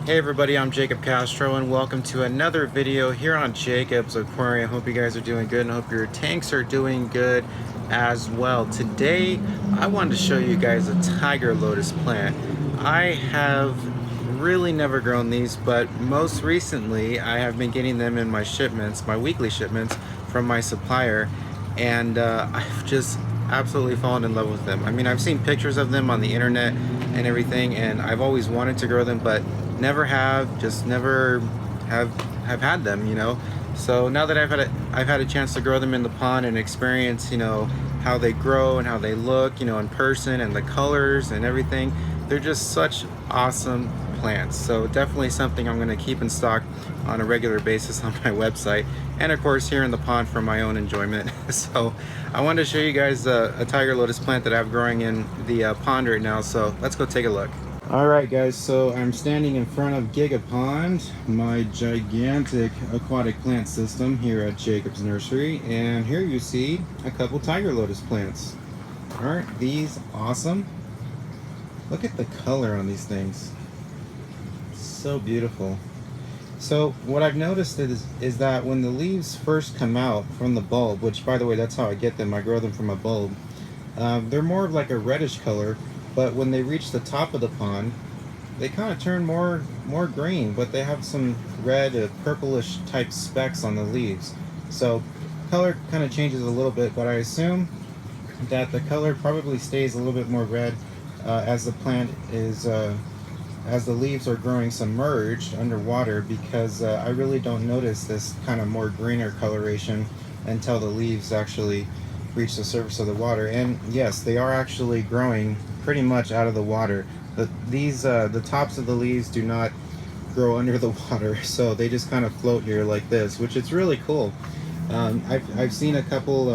Hey everybody, I'm Jacob Castro and welcome to another video here on Jacob's Aquarium. Hope you guys are doing good and hope your tanks are doing good as well. Today I wanted to show you guys a tiger lotus plant. I have really never grown these, but most recently I have been getting them in my shipments, my weekly shipments from my supplier, and I've just absolutely fallen in love with them. I mean, I've seen pictures of them on the internet and everything, and I've always wanted to grow them, but never have, just never have had them, you know. So now that I've had a chance to grow them in the pond and experience, you know, how they grow and how they look, you know, in person, and the colors and everything, they're just such awesome plants. So definitely something I'm going to keep in stock on a regular basis on my website, and of course here in the pond for my own enjoyment. So I wanted to show you guys a tiger lotus plant that I have growing in the pond right now. So let's go take a look. Alright guys, so I'm standing in front of Giga Pond, my gigantic aquatic plant system here at Jacob's Nursery, and here you see a couple tiger lotus plants. Aren't these awesome? Look at the color on these things. So beautiful. So what I've noticed is that when the leaves first come out from the bulb, which by the way, that's how I get them, I grow them from a bulb, they're more of like a reddish color. But when they reach the top of the pond, they kind of turn more green, but they have some red, purplish type specks on the leaves. So color kind of changes a little bit, but I assume that the color probably stays a little bit more red as the plant is, as the leaves are growing submerged underwater, because I really don't notice this kind of more greener coloration until the leaves actually reach the surface of the water. And yes, they are actually growing pretty much out of the water. The tops of the leaves do not grow under the water, so they just kind of float here like this, which is really cool. I've seen a couple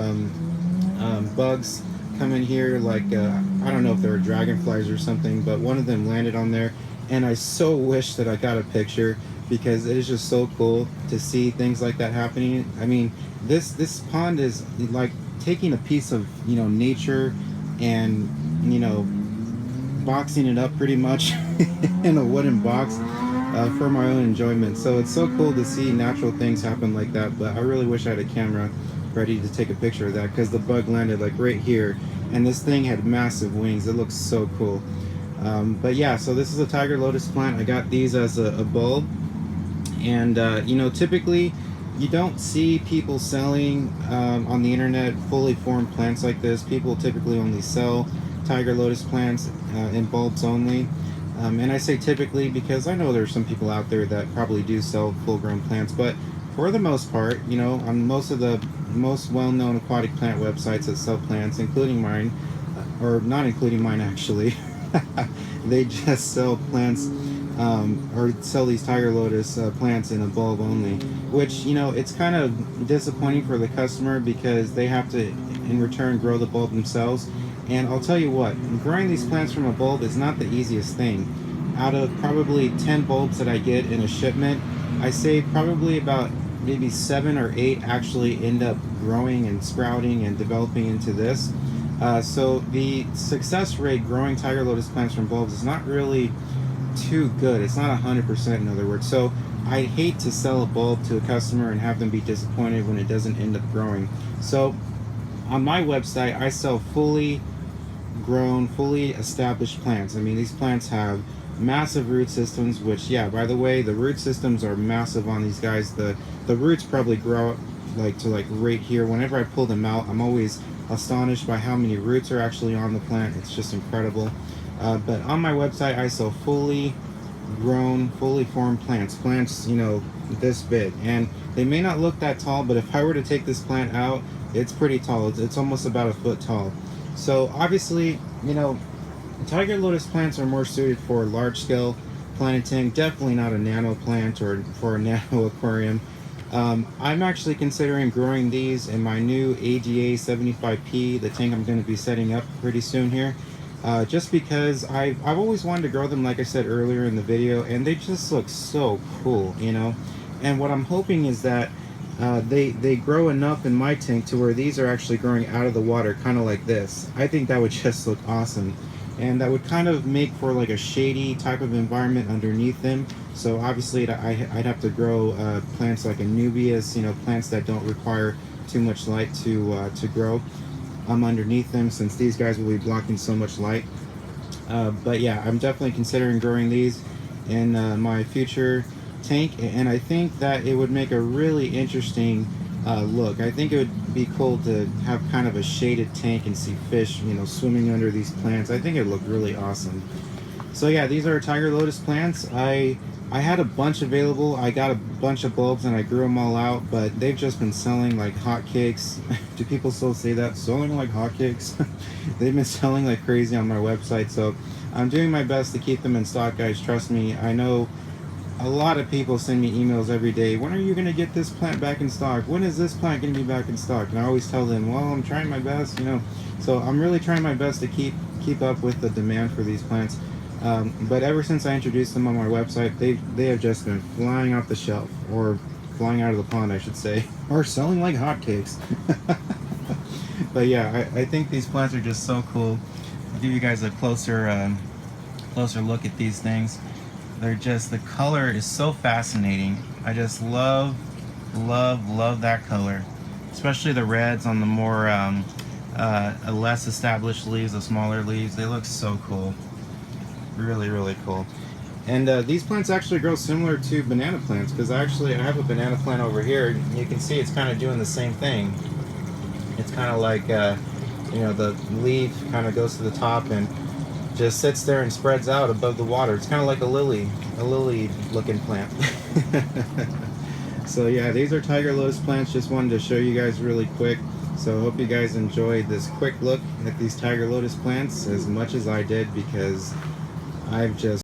bugs come in here, like I don't know if they were dragonflies or something, but one of them landed on there, and I so wish that I got a picture, because it is just so cool to see things like that happening. I mean, this pond is like taking a piece of, you know, nature and, you know, boxing it up pretty much in a wooden box for my own enjoyment. So it's so cool to see natural things happen like that, but I really wish I had a camera ready to take a picture of that, because the bug landed like right here, and this thing had massive wings. It looks so cool. But yeah, so this is a tiger lotus plant. I got these as a bulb, and you know, typically you don't see people selling on the internet fully formed plants like this. People typically only sell tiger lotus plants in bulbs only, and I say typically because I know there's some people out there that probably do sell full-grown plants, but for the most part, you know, on most of the most well-known aquatic plant websites that sell plants, including mine, or not including mine actually, they just sell plants or sell these tiger lotus plants in a bulb only, which, you know, it's kind of disappointing for the customer, because they have to in return grow the bulb themselves. And I'll tell you what, growing these plants from a bulb is not the easiest thing. Out of probably 10 bulbs that I get in a shipment, I say probably about maybe 7 or 8 actually end up growing and sprouting and developing into this. So the success rate growing tiger lotus plants from bulbs is not really too good. It's not 100%, in other words. So I hate to sell a bulb to a customer and have them be disappointed when it doesn't end up growing. So on my website, I sell fully grown, fully established plants. I mean, these plants have massive root systems, which, yeah, by the way, the root systems are massive on these guys. The roots probably grow like to like right here. Whenever I pull them out, I'm always astonished by how many roots are actually on the plant. It's just incredible. But on my website, I sell fully grown, fully formed plants, you know, this big, and they may not look that tall, but if I were to take this plant out, it's pretty tall. It's almost about a foot tall. So obviously, you know, tiger lotus plants are more suited for large scale planting, definitely not a nano plant or for a nano aquarium. I'm actually considering growing these in my new AGA 75P, the tank I'm going to be setting up pretty soon here, just because I've always wanted to grow them, like I said earlier in the video, and they just look so cool, you know. And what I'm hoping is that they grow enough in my tank to where these are actually growing out of the water, kind of like this. I think that would just look awesome. and that would kind of make for like a shady type of environment underneath them. So obviously I'd have to grow plants like anubias, you know, plants that don't require too much light to grow underneath them, since these guys will be blocking so much light. But yeah, I'm definitely considering growing these in my future tank, and I think that it would make a really interesting look. I think it would be cool to have kind of a shaded tank and see fish, you know, swimming under these plants. I think it would look really awesome. So yeah, these are tiger lotus plants. I had a bunch available. I got a bunch of bulbs and I grew them all out, but they've just been selling like hotcakes. Do people still say that? Selling like hotcakes? They've been selling like crazy on my website, so I'm doing my best to keep them in stock, guys. Trust me. I know a lot of people send me emails every day. When are you going to get this plant back in stock? When is this plant going to be back in stock? And I always tell them, well, I'm trying my best, you know. So I'm really trying my best to keep up with the demand for these plants. But ever since I introduced them on my website, they have just been flying off the shelf, or flying out of the pond, I should say, or selling like hotcakes. But yeah, I think these plants are just so cool. I'll give you guys a closer look at these things. They're just, the color is so fascinating. I just love that color, especially the reds on the more less established leaves, the smaller leaves. They look so cool. Really cool. And these plants actually grow similar to banana plants, because I have a banana plant over here. You can see it's kind of doing the same thing. It's kind of like you know, the leaf kind of goes to the top and just sits there and spreads out above the water. It's kind of like a lily looking plant. So yeah, these are tiger lotus plants. Just wanted to show you guys really quick. So I hope you guys enjoyed this quick look at these tiger lotus plants as much as I did, because I've just